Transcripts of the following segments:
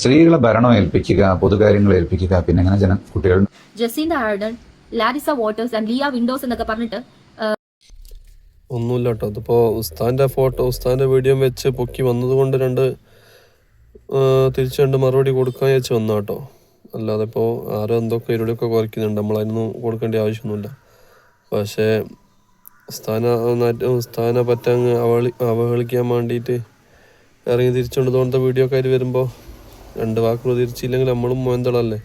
സ്ത്രീകളെ ഭരണം ഏൽപ്പിക്കുക, പൊതുകാര്യങ്ങൾ ഏൽപ്പിക്കുക, പിന്നെ എങ്ങനെ കുട്ടികൾ Jacinda Ardern, Larissa Waters and Leah Windows എന്നൊക്കെ പറഞ്ഞിട്ട് ഒന്നുമില്ല കേട്ടോ. അതിപ്പോൾ ഉസ്താൻ്റെ വീഡിയോ വെച്ച് പൊക്കി വന്നതുകൊണ്ട് തിരിച്ച് രണ്ട് മറുപടി കൊടുക്കാൻ വെച്ച് വന്ന കേട്ടോ. അല്ലാതെ ഇപ്പോൾ ആരോ എന്തൊക്കെ ഇരുടെയൊക്കെ കുറയ്ക്കുന്നുണ്ട്, നമ്മളതിനൊന്നും കൊടുക്കേണ്ട ആവശ്യമൊന്നുമില്ല. പക്ഷേ ഉസ്താനെ പറ്റങ്ങ് അവഹേളിക്കാൻ വേണ്ടിയിട്ട് ഇറങ്ങി തിരിച്ചുകൊണ്ട് തോന്നുന്ന വീഡിയോ ഒക്കെ ആയിട്ട് വരുമ്പോൾ രണ്ട് വാക്കുകൾ തിരിച്ചില്ലെങ്കിൽ നമ്മളും മോന്തളല്ലേ.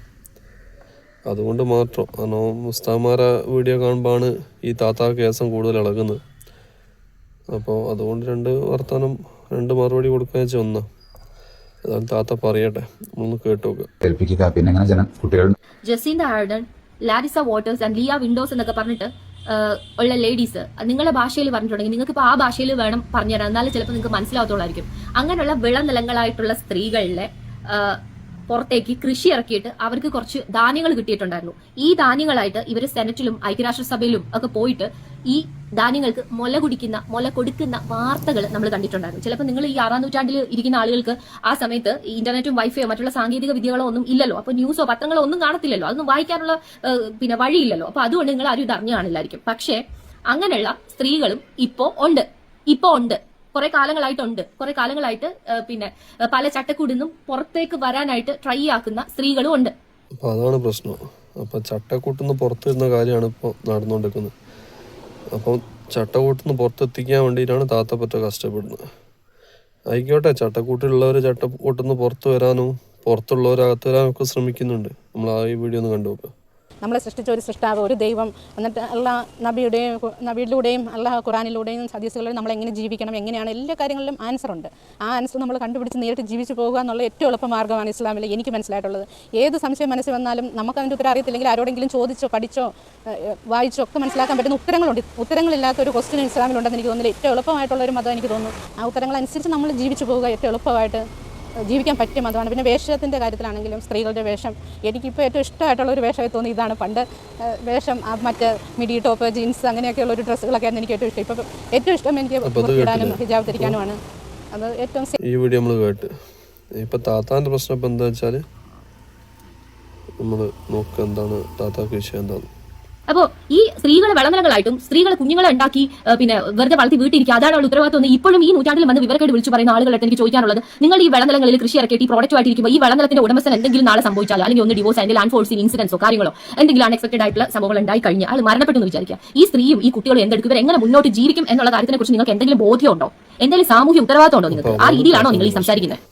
അതുകൊണ്ട് മാത്രം കാരണം ഉസ്താമാരെ വീഡിയോ കാണുമ്പോഴാണ് ഈ താത്ത കേസം കൂടുതൽ ഇളകുന്നത്. അപ്പോൾ അതുകൊണ്ട് രണ്ട് മറുപടി കൊടുക്കാൻ വെച്ചാൽ ഒന്നാ. ഏതായാലും താത്ത പറയട്ടെ, നമ്മളൊന്ന് കേട്ടു നോക്കുക. ഏൽപ്പിക്കുക, പിന്നെ എങ്ങനെ കുട്ടികൾ Jacinda Ardern, Larissa Waters and Leah Windows എന്നൊക്കെ പറഞ്ഞിട്ട് ഉള്ള ലേഡീസ് നിങ്ങളുടെ ഭാഷയിൽ പറഞ്ഞിട്ടുണ്ടെങ്കിൽ നിങ്ങൾക്ക് ഇപ്പോൾ ആ ഭാഷയിൽ വേണം പറഞ്ഞുതരാം, എന്നാലും ചിലപ്പോൾ നിങ്ങൾക്ക് മനസ്സിലാവത്തുള്ളായിരിക്കും. അങ്ങനെയുള്ള വിളനിലങ്ങളായിട്ടുള്ള സ്ത്രീകളിലെ പുറത്തേക്ക് കൃഷി ഇറക്കിയിട്ട് അവർക്ക് കുറച്ച് ധാന്യങ്ങൾ കിട്ടിയിട്ടുണ്ടായിരുന്നു. ഈ ധാന്യങ്ങളായിട്ട് ഇവർ സെനറ്റിലും ഐക്യരാഷ്ട്രസഭയിലും ഒക്കെ പോയിട്ട് ഈ ധാന്യങ്ങൾക്ക് മുല കൊടുക്കുന്ന വാർത്തകൾ നമ്മൾ കണ്ടിട്ടുണ്ടായിരുന്നു. ചിലപ്പോൾ നിങ്ങൾ ഈ 6-ാം നൂറ്റാണ്ടിൽ ഇരിക്കുന്ന ആളുകൾക്ക് ആ സമയത്ത് ഇന്റർനെറ്റും വൈഫൈയോ മറ്റുള്ള സാങ്കേതിക വിദ്യകളോ ഒന്നും ഇല്ലല്ലോ. അപ്പോൾ ന്യൂസോ പത്രങ്ങളോ ഒന്നും കാണത്തില്ലല്ലോ, അതൊന്നും വായിക്കാനുള്ള വഴിയില്ലല്ലോ. അപ്പോൾ അതുകൊണ്ട് നിങ്ങൾ ആരും ഇത് അറിഞ്ഞു കാണില്ലായിരിക്കും. പക്ഷേ അങ്ങനെയുള്ള സ്ത്രീകളും ഇപ്പോ ഉണ്ട്, കുറെ കാലങ്ങളായിട്ട് പല ചട്ടക്കൂടിന്നും പുറത്തേക്ക് വരാനായിട്ട് ട്രൈ ആക്കുന്ന സ്ത്രീകളും ഉണ്ട്. അപ്പൊ അതാണ് പ്രശ്നം. അപ്പൊ ചട്ടക്കൂട്ടിന്ന് പുറത്തു വരുന്ന കാര്യമാണ് ഇപ്പോൾ നടന്നുകൊണ്ടിരിക്കുന്നത്. അപ്പം ചട്ടക്കൂട്ടിന്ന് പുറത്തെത്തിക്കാൻ വേണ്ടിയിട്ടാണ് താത്തപ്പറ്റ കഷ്ടപ്പെടുന്നത്. ആയിക്കോട്ടെ, ചട്ടക്കൂട്ടിലുള്ളവർ ചട്ടക്കൂട്ടിന്ന് പുറത്തു വരാനും പുറത്തുള്ളവർ അകത്ത് വരാനും ഒക്കെ ശ്രമിക്കുന്നുണ്ട്. നമ്മൾ ആ ഈ വീഡിയോ ഒന്ന് കണ്ടു നോക്കുക. നമ്മളെ സൃഷ്ടിച്ച ഒരു സൃഷ്ടാവ്, ഒരു ദൈവം, എന്നിട്ട് അള്ളാഹ് നബിയിലൂടെയും അള്ളാഹ് ഖുറാനിലൂടെയും ഹദീസുകളിലും നമ്മളെങ്ങനെ ജീവിക്കണം, എങ്ങനെയാണ് എല്ലാ കാര്യങ്ങളിലും ആൻസർ ഉണ്ട്. ആ ആൻസർ നമ്മൾ കണ്ടുപിടിച്ച് നേരിട്ട് ജീവിച്ചു പോകുക എന്നുള്ള ഏറ്റവും എളുപ്പ മാർഗ്ഗമാണ് ഇസ്ലാമിൽ എനിക്ക് മനസ്സിലായിട്ടുള്ളത്. ഏത് സംശയം മനസ്സിൽ വന്നാലും നമുക്കതിൻ്റെ ഉത്തരം അറിയത്തില്ലെങ്കിൽ ആരോടെങ്കിലും ചോദിച്ചോ പഠിച്ചോ വായിച്ചോ ഒക്കെ മനസ്സിലാക്കാൻ പറ്റുന്ന ഉത്തരങ്ങളുണ്ട്. ഉത്തരങ്ങളില്ലാത്ത ഒരു ക്വസ്റ്റ്യൻ ഇസ്ലാമിലുണ്ടെന്ന് എനിക്ക് തോന്നുന്നില്ല. ഏറ്റവും എളുപ്പമായിട്ടുള്ളൊരു മതം എനിക്ക് തോന്നുന്നു. ആ ഉത്തരങ്ങളനുസരിച്ച് നമ്മൾ ജീവിച്ചു പോവുക ഏറ്റവും എളുപ്പമായിട്ട് ജീവിക്കാൻ പറ്റും. അതാണ്. പിന്നെ വേഷത്തിൻ്റെ കാര്യത്തിലാണെങ്കിലും സ്ത്രീകളുടെ വേഷം എനിക്കിപ്പോൾ ഏറ്റവും ഇഷ്ടമായിട്ടുള്ളൊരു വേഷമായി തോന്നി ഇതാണ്. പണ്ട് വേഷം മറ്റ് മിഡി ടോപ്പ് ജീൻസ് അങ്ങനെയൊക്കെയുള്ള ഒരു ഡ്രസ്സുകളൊക്കെയാണ് എനിക്ക് ഏറ്റവും ഇഷ്ടം. ഇപ്പം ഏറ്റവും ഇഷ്ടം എനിക്ക് ഇടാനും ഹിജാബ് ധരിക്കാനുമാണ്. അത് ഏറ്റവും ഈ വീഡിയോ നമ്മൾ കേട്ട് ഇപ്പം താത്താൻ്റെ പ്രശ്നം ഇപ്പം എന്താ വെച്ചാൽ നമ്മൾ നോക്കുക എന്താണ് താത്താക്ക് വിഷയം എന്താണ്. അപ്പോൾ ഈ സ്ത്രീകളെ വിളനിലങ്ങളായിട്ടും സ്ത്രീകളെ കുഞ്ഞുങ്ങളെ ഉണ്ടാക്കി വെറുതെ വളർത്തി വീട്ടിരിക്കുക, അതാണ് അവൾ ഉത്തരവാദിത്വം. ഇപ്പോഴും ഈ നൂറ്റാണ്ടിൽ വന്ന് വിവരക്കേട് വിളിച്ചു പറയുന്ന ആളുകളായിട്ട് എനിക്ക് ചോദിക്കാനുള്ളത്, നിങ്ങൾ ഈ വിളനിലങ്ങളിൽ കൃഷി ഇറക്കിയിട്ട് ഈ പ്രോഡക്റ്റ് ആയിട്ടിരിക്കുമ്പോൾ ഈ വിളനിലത്തിന്റെ ഉടമസ്ഥൻ എന്തെങ്കിലും നാളെ സംഭവിച്ചാലോ, അല്ലെങ്കിൽ ഒന്ന് ഡിവോഴ്സ് അല്ലെങ്കിൽ അൺഫോഴ്സിങ് ഇൻസിഡൻസോ കാര്യങ്ങളോ എന്തെങ്കിലും അൺഎക്സ്പെക്ടഡ് ആയിട്ടുള്ള സംഭവങ്ങൾ ഉണ്ടായി കഴിഞ്ഞാൽ ആൾ മരണപ്പെട്ടു എന്ന് വിചാരിക്കുക, ഈ സ്ത്രീയും ഈ കുട്ടികളും എന്തെടുക്കും, ഇവർ എങ്ങനെ മുന്നോട്ട് ജീവിക്കും എന്നുള്ള കാര്യത്തിനെ കുറിച്ച് നിങ്ങൾക്ക് എന്തെങ്കിലും ബോധ്യമുണ്ടോ? എന്തെങ്കിലും സാമൂഹ്യ ഉത്തരവാദിത്വം ഉണ്ടോ നിങ്ങൾക്ക്? ആ രീതിയിലാണോ നിങ്ങൾ ഈ സംസാരിക്കുന്നത്?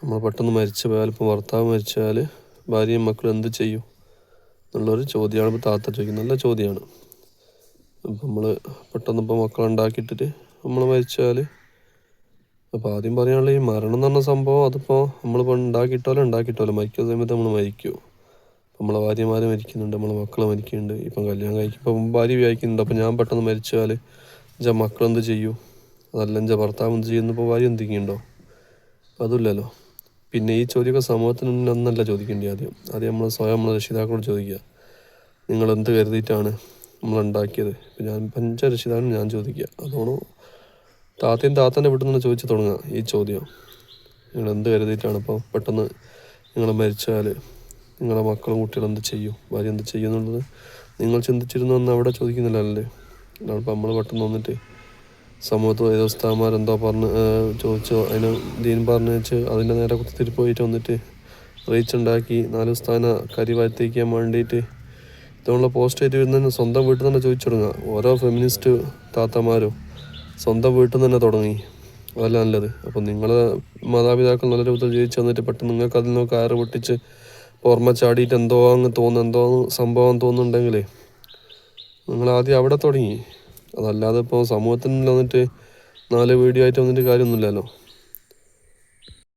നമ്മൾ പെട്ടെന്ന് മരിച്ചു പോയാൽ, ഇപ്പോൾ ഭർത്താവ് മരിച്ചാൽ ഭാര്യയും മക്കളും എന്ത് ചെയ്യും എന്നുള്ളൊരു ചോദ്യമാണ് ഇപ്പോൾ താത്ത ചോദിക്കുന്നത്. നല്ല ചോദ്യമാണ്. അപ്പം നമ്മൾ പെട്ടെന്ന് ഇപ്പോൾ മക്കളുണ്ടാക്കിയിട്ടിട്ട് നമ്മൾ മരിച്ചാൽ, അപ്പോൾ ആദ്യം പറയാനുള്ള ഈ മരണം എന്ന് പറഞ്ഞ സംഭവം അതിപ്പോൾ നമ്മളിപ്പോൾ ഉണ്ടാക്കിയിട്ടോലോ മരിക്കുന്ന സമയത്ത് നമ്മൾ മരിക്കുമോ? നമ്മളെ ഭാര്യമാർ മരിക്കുന്നുണ്ട്, നമ്മളെ മക്കൾ മരിക്കുന്നുണ്ട്, ഇപ്പം കല്യാണം കഴിക്കുമ്പോൾ ഭാര്യ വിചാരിക്കുന്നുണ്ട്. അപ്പോൾ ഞാൻ പെട്ടെന്ന് മരിച്ചാൽ എൻ്റെ മക്കളെന്ത് ചെയ്യൂ, അതല്ല എൻ്റെ ഭർത്താവ് എന്ത് ചെയ്യുന്നപ്പോൾ ഭാര്യ എന്തെങ്കിലുണ്ടോ? അതുമില്ലല്ലോ. പിന്നെ ഈ ചോദ്യമൊക്കെ സമൂഹത്തിന് ഒന്നല്ല ചോദിക്കേണ്ടി. ആദ്യം നമ്മൾ സ്വയം നമ്മളെ രക്ഷിതാക്കളോട് ചോദിക്കുക, നിങ്ങൾ എന്ത് കരുതിയിട്ടാണ് നമ്മളുണ്ടാക്കിയത്. ഇപ്പം ഞാൻ രക്ഷിതാക്കളും ഞാൻ ചോദിക്കുക. അതുകൊണ്ട് താത്തൻ്റെ വീട്ടിൽ നിന്ന് ചോദിച്ചു തുടങ്ങുക ഈ ചോദ്യം. നിങ്ങൾ എന്ത് കരുതിയിട്ടാണ് ഇപ്പോൾ പെട്ടെന്ന് നിങ്ങൾ മരിച്ചാൽ നിങ്ങളെ മക്കളും കുട്ടികളും എന്ത് ചെയ്യും, ഭാര്യ എന്ത് ചെയ്യും എന്നുള്ളത് നിങ്ങൾ ചിന്തിച്ചിരുന്നു എന്ന് അവിടെ ചോദിക്കുന്നില്ലല്ലേ. അല്ലാതെ നമ്മൾ പെട്ടെന്ന് വന്നിട്ട് സമൂഹത്തിൽ ഏതോ ഉസ്താദന്മാരെന്തോ ചോദിച്ചോ അതിന് ദീൻ പറഞ്ഞു വെച്ച് അതിൻ്റെ നേരെ കുത്തിരിപ്പ് പോയിട്ട് വന്നിട്ട് റീച്ചുണ്ടാക്കി 4 ഉസ്താദിനെ കരിവാഴ്ത്തിക്കാൻ വേണ്ടിയിട്ട് ഇതുള്ള പോസ്റ്റ് ആയിട്ട് വരുന്നതിന് സ്വന്തം വീട്ടിൽ തന്നെ ചോദിച്ചു തുടങ്ങുക. ഓരോ ഫെമിനിസ്റ്റ് താത്തമാരും സ്വന്തം വീട്ടിൽ നിന്ന് തന്നെ തുടങ്ങി. അതല്ല നല്ലത്. അപ്പം നിങ്ങളെ മാതാപിതാക്കൾ നല്ല രൂപത്തിൽ ജീവിച്ച് വന്നിട്ട് പെട്ടെന്ന് നിങ്ങൾക്ക് അതിൽ നിന്ന് കയറ് പൊട്ടിച്ച് ഓർമ്മ ചാടിയിട്ട് എന്തോ സംഭവം തോന്നുന്നുണ്ടെങ്കിൽ നിങ്ങൾ ആദ്യം അവിടെ തുടങ്ങി. അതല്ലാതെ ഇപ്പോൾ സമൂഹത്തിൽ വന്നിട്ട് 4 വീഡിയോ ആയിട്ട് വന്നിട്ട് കാര്യമൊന്നുമില്ലല്ലോ.